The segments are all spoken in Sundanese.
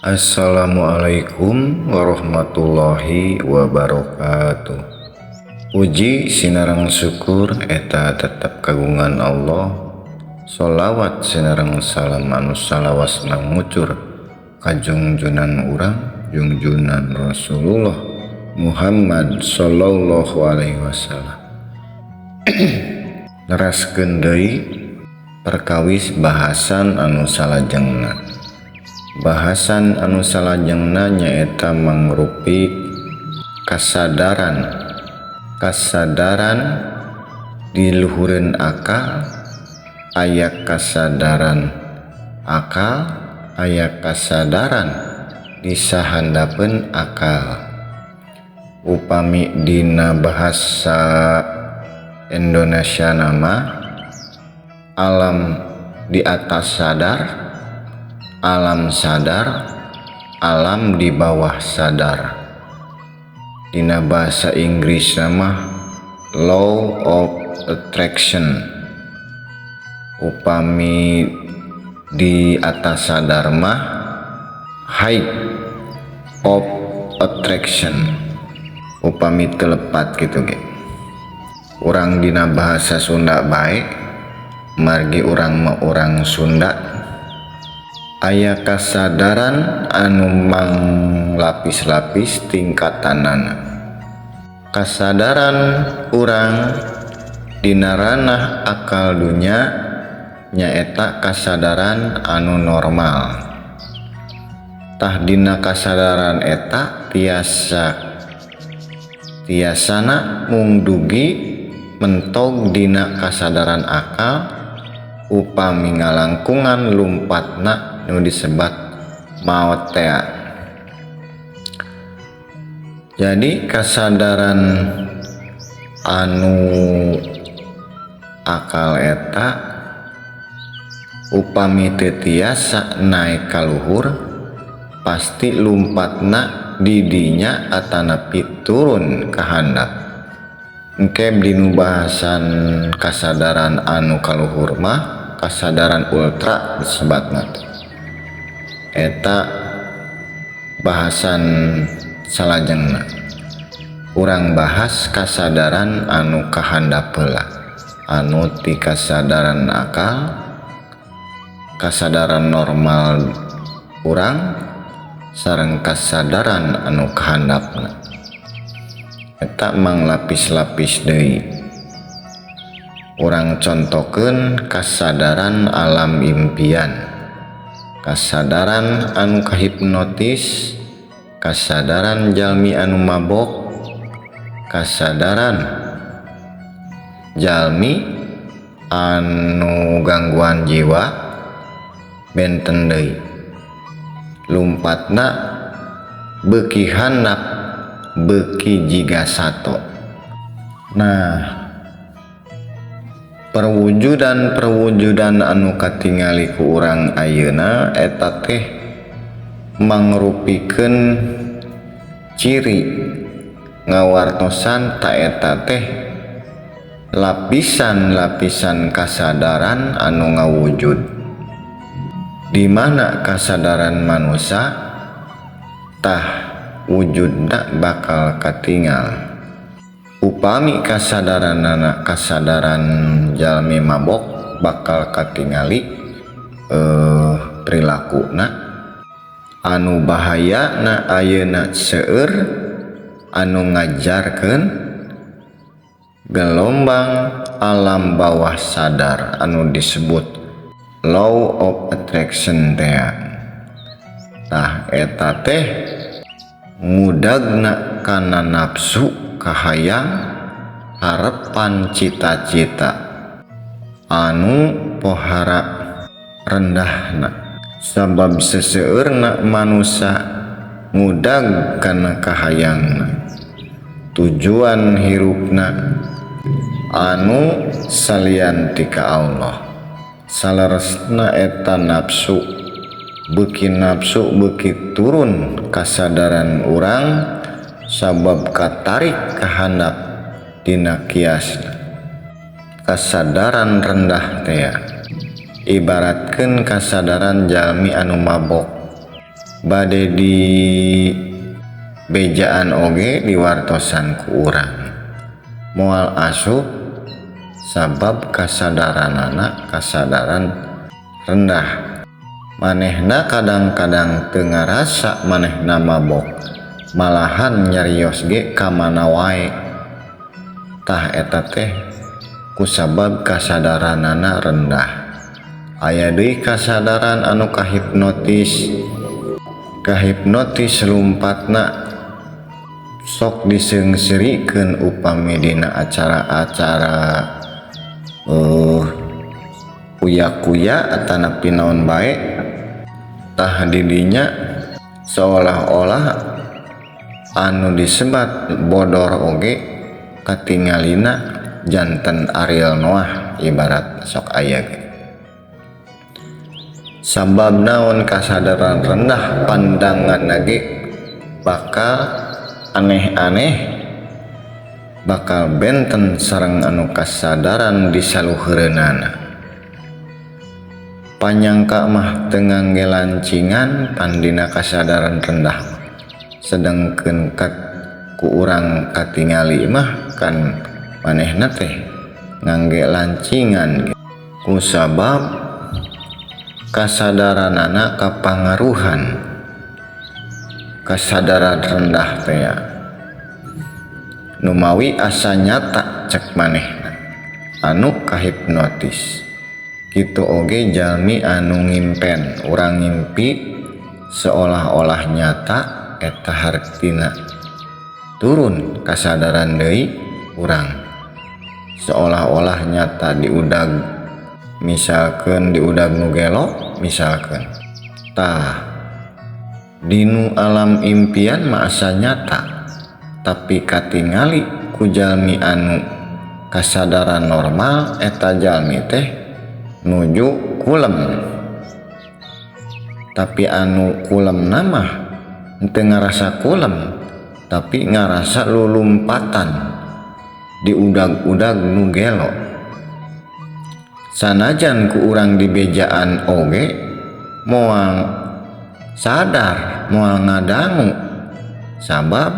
Assalamualaikum warahmatullahi wabarakatuh. Puji sinareng syukur eta tetap kagungan Allah. Sholawat sinareng salam anu salawasna ngucur ka junjunan urang junjunan Rasulullah Muhammad sallallahu alaihi wasallam. Neraskeun deui perkawis bahasan anu salajengna. Bahasan anu salajengna nyaeta mangrupi kasadaran di luhureun akal, aya kasadaran akal, aya kasadaran di sahandapeun akal. Upami dina bahasa Indonesia nama alam di atas sadar, alam sadar, alam di bawah sadar. Dina bahasa Inggris nama law of attraction. Upami di atas sadar mah height of attraction. Upami telepat gitu ge. Urang dina bahasa Sunda bae, margi urang mah urang Sunda. Aya kasadaran anu manglapis-lapis tingkatanana. Kasadaran urang dina ranah akal dunya nyaeta kasadaran anu normal. Tah dina kasadaran eta tiasana mung dugi mentog dina kasadaran akal upami ngalangkungan lumpatna nu disebat maot teh. Jadi kasadaran anu akal eta upami teu tiasa naek ka luhur pasti lumpatna di dinya atanapi turun ka handap. Engke dinu bahasan kasadaran anu kaluhur mah kasadaran ultra disebatna. Eta bahasan salajengna urang bahas kasadaran anu kahandap heula, anu ti kasadaran akal, kasadaran normal urang sareng kasadaran anu kahandapna. Eta manglapis-lapis deui. Urang contokeun kasadaran alam impian, kasadaran anu kahipnotis, kasadaran jalmi anu mabok, kasadaran jalmi anu gangguan jiwa, benten deui lumpatna beuki handap, beuki jiga sato. Nah, perwujudan anu katingali ku urang ayeuna eta teh mangrupikeun ciri ngawartosan ta eta teh lapisan-lapisan kasadaran anu ngawujud, di mana kasadaran manusia tah wujudna bakal katingal. Upami kasadaranana kasadaran jalmi mabok bakal katingali prilakuna anu bahayana ayeuna seueur anu ngajarkeun gelombang alam bawah sadar anu disebut law of attraction teh. Tah eta teh ngudagna kana nafsu, kahayang, harepan, cita-cita anu pohara rendahna. Sabab seseueurna manusia ngudag kana kahayangna, tujuan hirupna anu salian ti ka Allah. Salaresna eta nafsu, beuki turun kasadaran urang sabab katarik ka handap dina kiasna. Kasadaran rendah teh ibaratkeun kasadaran jalmi anu mabok bade di bejaan oge diwartosan ku urang moal asup sabab kasadaranana kasadaran rendah. Manehna kadang-kadang teu ngarasa manehna mabok, malahan nyarios ge ka mana wae. Tah eta teh kusabab kasadaranana rendah. Aya deui kasadaran anu kahipnotis. Kahipnotis lumpatna sok diseungsirikeun upami dina acara-acara kuya-kuya atanapi naon bae, tah didinya seolah-olah anu disebat bodor oge katingalina janten Ariel Noah ibarat sok aya ge. Sabab naon kasadaran rendah pandangan ge bakal aneh-aneh, bakal benten sareng anu kasadaran di saluheureunana. Panyangka mah teu ngangge lancingan pandina kasadaran rendah, sedengkeun ku urang katingali mah kan manehna teh ngangge lancingan kusabab kasadaranana kapangaruhan. Kasadaran rendah teh nu mawi asa nyata cek manehna anu kahipnotis. Kitu oge jalmi anu ngimpen, urang ngimpi seolah-olah nyata eta hartina turun kasadaran deui urang seolah-olah nyata diudag, misalkeun diudag nu gelo misalkeun. Tah dinu alam impian mah asa nyata, tapi katingali ku jalmi anu kasadaran normal eta jalmi teh nuju kulem. Tapi anu kulem nama henteu ngarasa kulem, tapi ngarasa lulumpatan diudag-udag nu gelo. Sanajan ku urang di bejaan oge moal sadar, moal ngadangu, sabab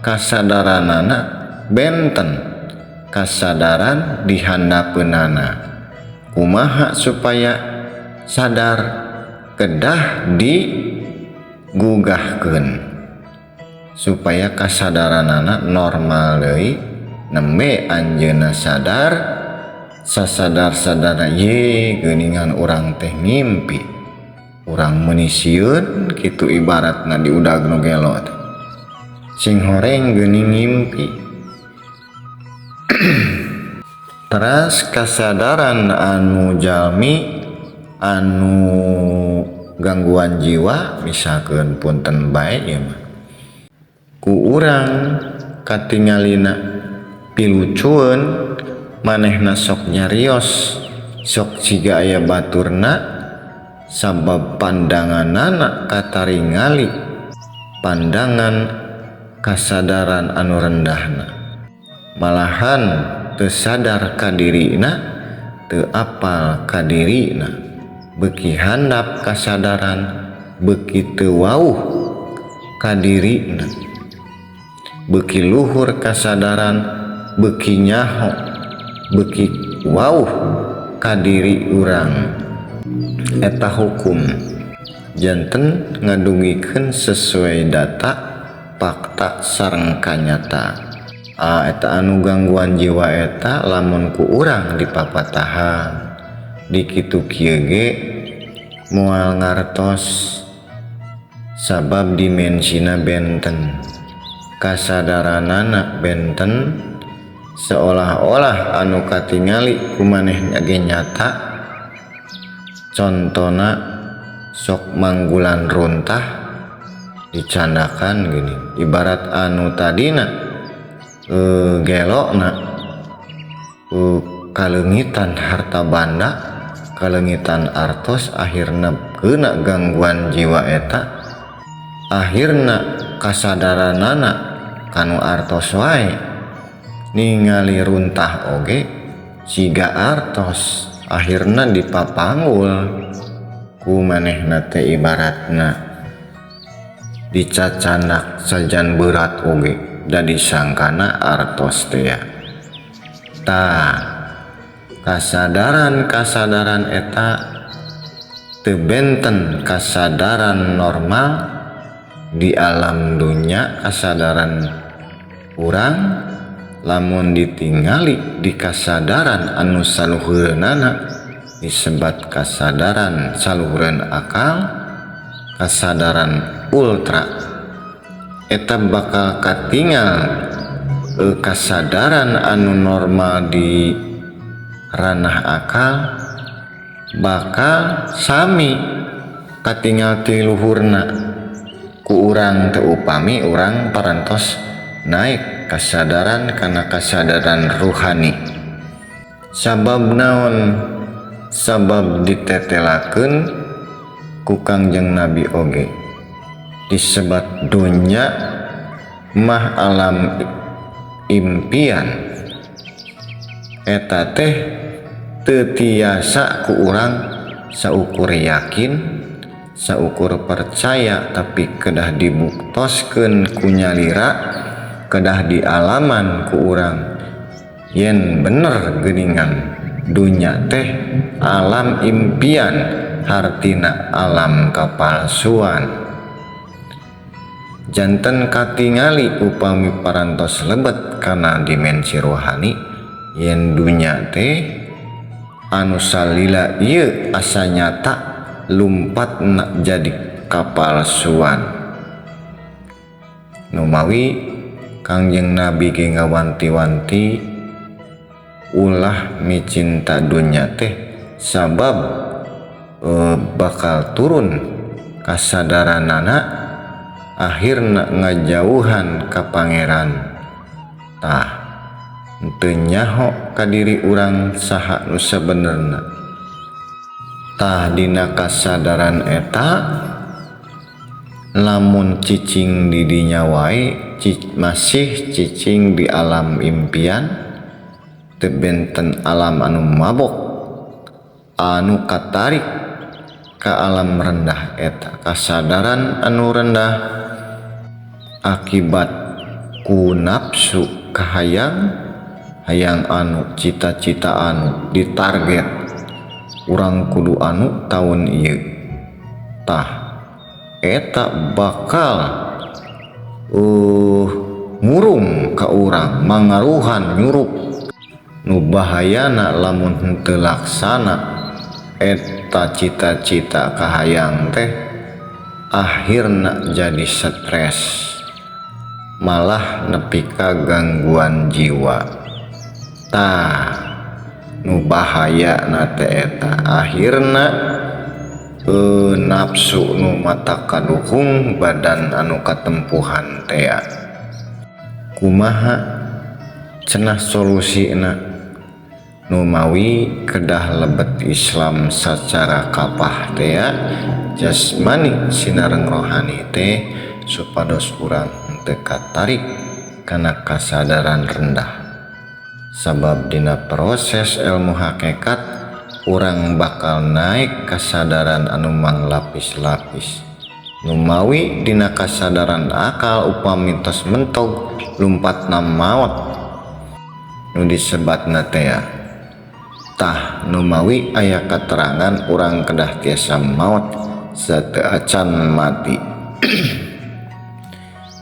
kasadaranana benten, kasadaran di handapeunana. Kumaha supaya sadar, kedah digugahkeun supaya kasadaranana normal deui, nembe anjeunna sadar, sasadar-sadarna ye geuningan urang teh ngimpi, urang meuni sieun kitu ibaratna diudag nu gelo teh. Sing horeng geuning ngimpi. Teras kasadaran anu jalmi anu gangguan jiwa misalkeun punten bae ieu mah ku urang katingalina pilucueun manehna sok nyarios, sok siga aya baturna sabab pandanganana kataringali pandangan kasadaran anu rendahna, malahan teu sadar ka dirina, teu apal ka dirina, beuki handap kasadaran, beuki teu wauh ka dirina, beuki luhur kasadaran, beuki nyaho, beuki wauh ka diri urang. Eta hukum janten ngadungikeun sesuai data, fakta sareng kanyata. Eta anu gangguan jiwa eta lamun ku urang dipapatahan di kitu kieu ge moal ngartos sabab dimensina benten, kasadaranana benten, seolah-olah anu katingali ku manehna ge nyata. Contona sok manggulan runtah dicandakan gini, ibarat anu tadina gelokna kalengitan harta banda, kalengitan artos, akhirna keuna gangguan jiwa eta, akhirna kasadaranana kanu artos wae ningali runtah oge siga artos, akhirna dipapanggul ku manehna teh ibaratna dicacanak sajan berat oge da disangkana artos teh. Tah kasadaran eta teu benten kasadaran normal di alam dunya. Kasadaran urang lamun ditingali di kasadaran anu saluhureunana disebat kasadaran saluhureun akal, kasadaran ultra. Eta bakal katingal kasadaran anu normal di ranah akal bakal sami katingal ti luhurna ku urang teu upami urang parantos naik kasadaran kana kasadaran ruhani. Sabab naon? Sabab ditetelakeun ku Kangjeng Nabi oge disebat dunya mah alam impian. Eta teh teu tiasa ku urang saukur yakin, saukur percaya, tapi kedah dibuktoskeun ku nyalira, kedah dialaman ku urang yen bener geuningan dunya teh alam impian, hartina alam kapalsuan. Janten katingali upami parantos lebet kana dimensi rohani yen dunya teh anu salila ieu asa nyata lumpatna jadi kapalsuan. Numawi Kangjeng Nabi ge ngawanti-wanti ulah micinta dunya teh sabab bakal turun kasadaranana akhirna ngajauhan ka pangeran. Tah teu nyaho ka diri urang saha nu sabenerna. Tah dina kasadaran eta lamun cicing di dinya wae masih cicing di alam impian, teu benten alam anu mabok anu katarik ka alam rendah. Eta kasadaran anu rendah akibat ku nafsu kahayang hayang anu cita-cita anu ditarget urang kudu anu taun ieu. Tah eta bakal ngurung ka urang, mangaruhan nyurup. Nu bahayana lamun henteu laksana eta cita-cita kahayang teh akhirna jadi stres, malah nepi ka gangguan jiwa. Tah nu bahayana teh eta akhirna nafsu nu mata kaduhung badan anu katempuhan teh. Kumaha cenah solusina? Numawi kedah lebet Islam secara kapah teh jasmani sinareng rohani teh supados urang teu katarik kana kasadaran rendah. Sabab dina proses ilmu hakikat urang bakal naik kasadaran anu manglapis-lapis. Numawi dina kasadaran akal upami tos mentog lumpatna maot nu disebatna teh. Tah numawi aya katerangan urang kedah tiasa maot sateu acan mati.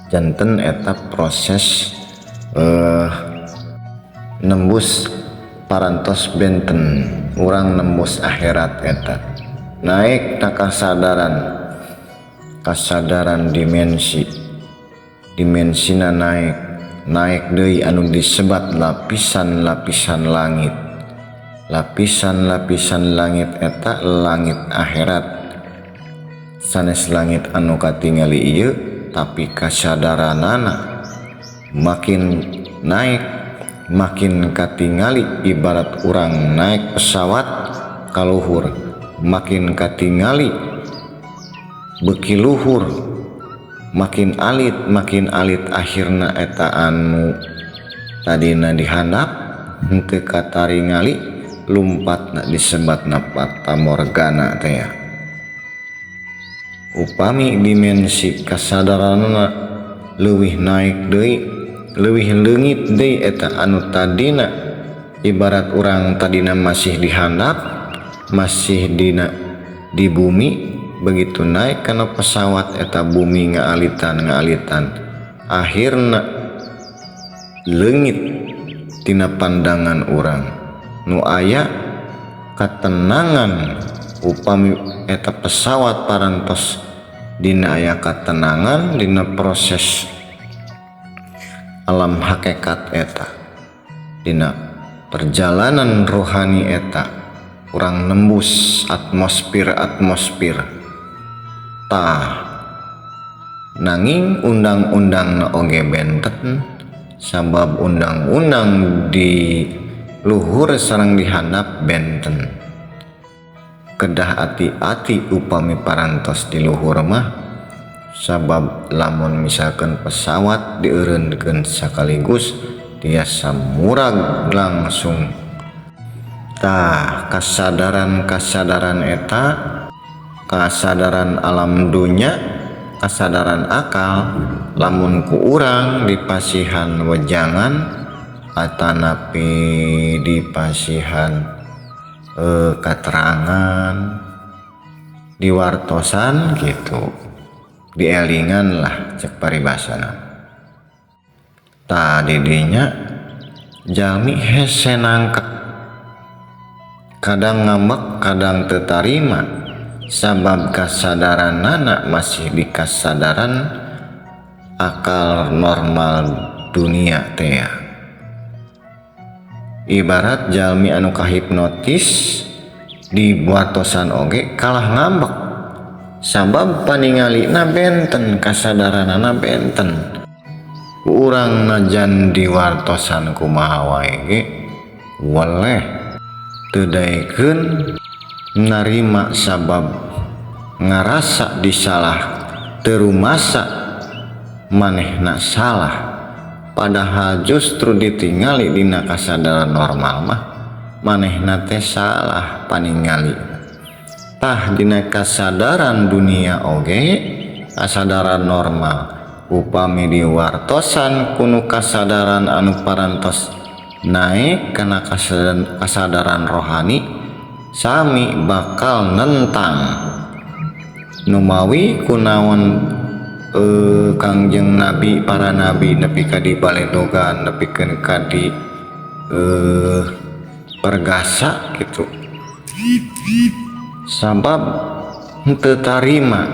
Janten eta proses nembus parantos benten urang nembus akhirat eta naik ta kasadaran dimensina naik deui anu disebat lapisan-lapisan langit. Lapisan-lapisan langit eta langit akhirat. Sanes langit anu katingali ieu tapi kasadaranana makin naik makin katingali. Ibarat urang naik pesawat kaluhur makin katingali beuki luhur makin alit akhirna eta anu tadina dihandap henteu kataringali lumpatna disebatna fata morgana teh. upami dimensi kasadaranna leuwih naik deui, leuwih leungit deui eta anu tadina ibarat urang tadina masih di handap, masih di bumi, begitu naik kana pesawat eta bumi ngalitan akhirna leungit tina pandangan urang nu aya katenangan upami eta pesawat parantos dina aya katenangan dina proses alam hakikat eta dina perjalanan rohani eta urang nembus atmosfer nanging undang-undang oge benten sabab undang-undang di luhur sareng di handap benten kedah hati-hati upami parantos di luhur mah sabab lamun misalkan pesawat dieureunkeun sakaligus tiasa murag langsung. Kasadaran eta kasadaran alam dunya, kasadaran akal lamun ku urang dipasihan wejangan atanapi dipasihan katerangan diwartosan gitu, dielingan lah cek paribasana. Didinya jalmi hese nangkep, kadang ngambek kadang tetarima sabab kasadaran anak masih di kasadaran akal normal dunia teh. Ibarat jalmi anu kahipnotis dibuatosan oge kalah ngambek sabab paningalina benten, kasadaranana benten. Urang najan diwartosan kumaha wae ge waleh teu daekeun narima sabab ngarasa disalah teu rumasa manehna salah, padahal justru ditingali dina kasadaran normal mah manehna teh salah paningali. Dina kasadaran dunia oge kasadaran normal upami diwartosan kuno kasadaran anu parantos naik kana kasadaran rohani sami bakal nentang numawi kunaon Kangjeng Nabi, para nabi nepi ka di baledogan, nepikeun ka di pergasa gitu sabab henteu tarima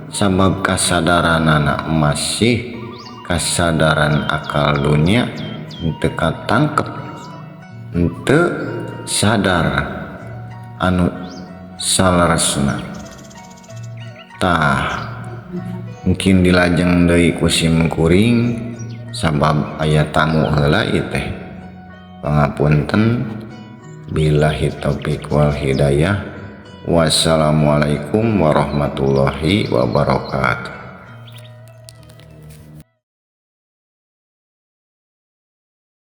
sabab kasadaran anak masih kasadaran akal dunia henteu katangkep, henteu sadar anu salaresna. Mungkin dilajeng deui ku simkuring sabab aya tamu heula ieu teh. Pangapunten, billahi taufiq wal hidayah. Wassalamualaikum warahmatullahi wabarakatuh.